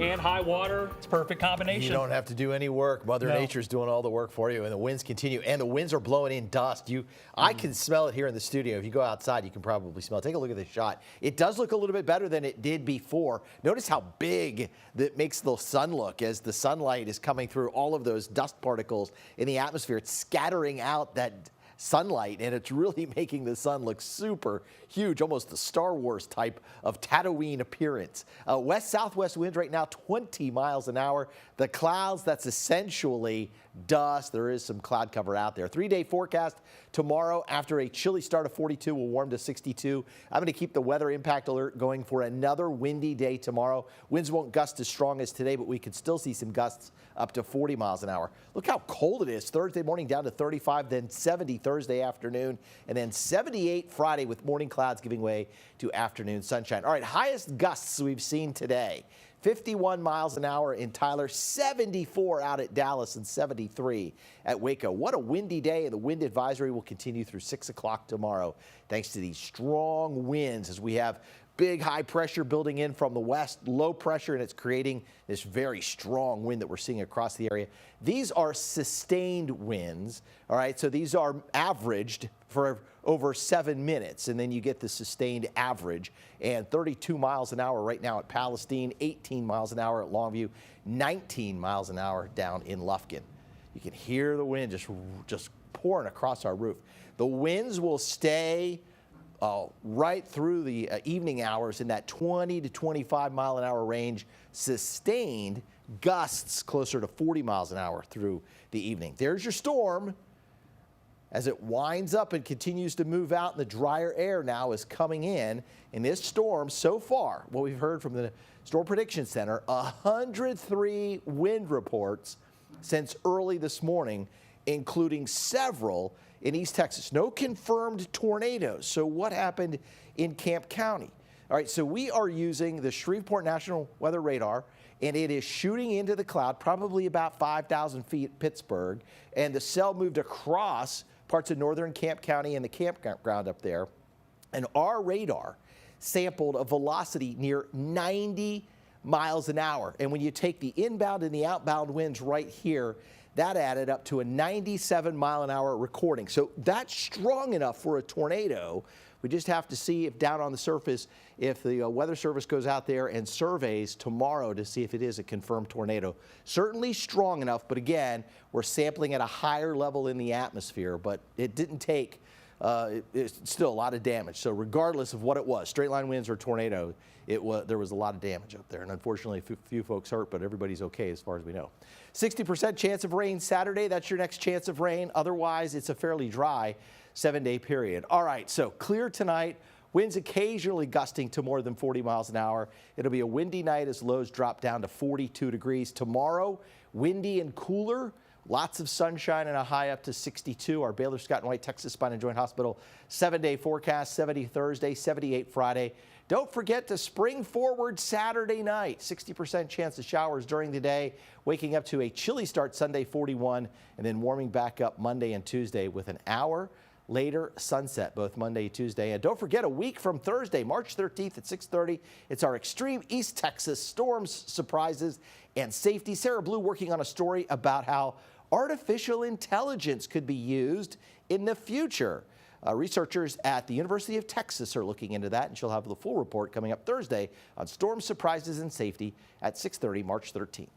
and high water. It's a perfect combination. You don't have to do any work. Mother Nature's doing all the work for you, and the winds continue. And the winds are blowing in dust. I can smell it here in the studio. If you go outside, you can probably smell it. Take a look at this shot. It does look a little bit better than it did before. Notice how big that makes the sun look as the sunlight is coming through all of those dust particles in the atmosphere. It's scattering out that sunlight, and it's really making the sun look super huge, almost the Star Wars type of Tatooine appearance. West-southwest winds right now 20 miles an hour. The clouds, that's essentially dust. There is some cloud cover out there. 3-day forecast tomorrow after a chilly start of 42 will warm to 62. I'm going to keep the weather impact alert going for another windy day tomorrow. Winds won't gust as strong as today, but we could still see some gusts up to 40 miles an hour. Look how cold it is. Thursday morning down to 35, then 70 Thursday afternoon, and then 78 Friday with morning clouds giving way to afternoon sunshine. All right, highest gusts we've seen today. 51 miles an hour in Tyler, 74 out at Dallas, and 73 at Waco. What a windy day, and the wind advisory will continue through 6 o'clock tomorrow thanks to these strong winds as we have big high pressure building in from the west, low pressure, and it's creating this very strong wind that we're seeing across the area. These are sustained winds, all right? So these are averaged for over 7 minutes, and then you get the sustained average. And 32 miles an hour right now at Palestine, 18 miles an hour at Longview, 19 miles an hour down in Lufkin. You can hear the wind just pouring across our roof. The winds will stay right through the evening hours in that 20 to 25 mile an hour range, sustained gusts closer to 40 miles an hour through the evening. There's your storm. As it winds up and continues to move out, and the drier air now is coming in. And this storm, so far, what we've heard from the Storm Prediction Center, 103 wind reports since early this morning, including several in East Texas. No confirmed tornadoes. So what happened in Camp County? All right, so we are using the Shreveport National Weather Radar, and it is shooting into the cloud, probably about 5,000 feet Pittsburgh, and the cell moved across parts of northern Camp County and the campground up there, and our radar sampled a velocity near 90 miles an hour. And when you take the inbound and the outbound winds right here, that added up to a 97 mile an hour recording. So that's strong enough for a tornado. We just have to see if down on the surface, if the Weather Service goes out there and surveys tomorrow to see if it is a confirmed tornado. Certainly strong enough, but again, we're sampling at a higher level in the atmosphere, but it didn't take, it's still a lot of damage. So regardless of what it was, straight line winds or tornado, there was a lot of damage up there. And unfortunately, a few folks hurt, but everybody's okay as far as we know. 60% chance of rain Saturday. That's your next chance of rain. Otherwise, it's a fairly dry 7-day period. All right, so clear tonight. Winds occasionally gusting to more than 40 miles an hour. It'll be a windy night as lows drop down to 42 degrees. Tomorrow, windy and cooler. Lots of sunshine and a high up to 62. Our Baylor Scott & White Texas Spine and Joint Hospital 7-day forecast, 70 Thursday, 78 Friday. Don't forget to spring forward Saturday night. 60% chance of showers during the day, waking up to a chilly start Sunday, 41, and then warming back up Monday and Tuesday with an hour later sunset both Monday and Tuesday. And don't forget, a week from Thursday, March 13th at 6:30, it's our Extreme East Texas Storms, Surprises, and Safety. Sarah Blue working on a story about how artificial intelligence could be used in the future. Researchers at the University of Texas are looking into that, and she'll have the full report coming up Thursday on Storm Surprises and Safety at 6:30, March 13th.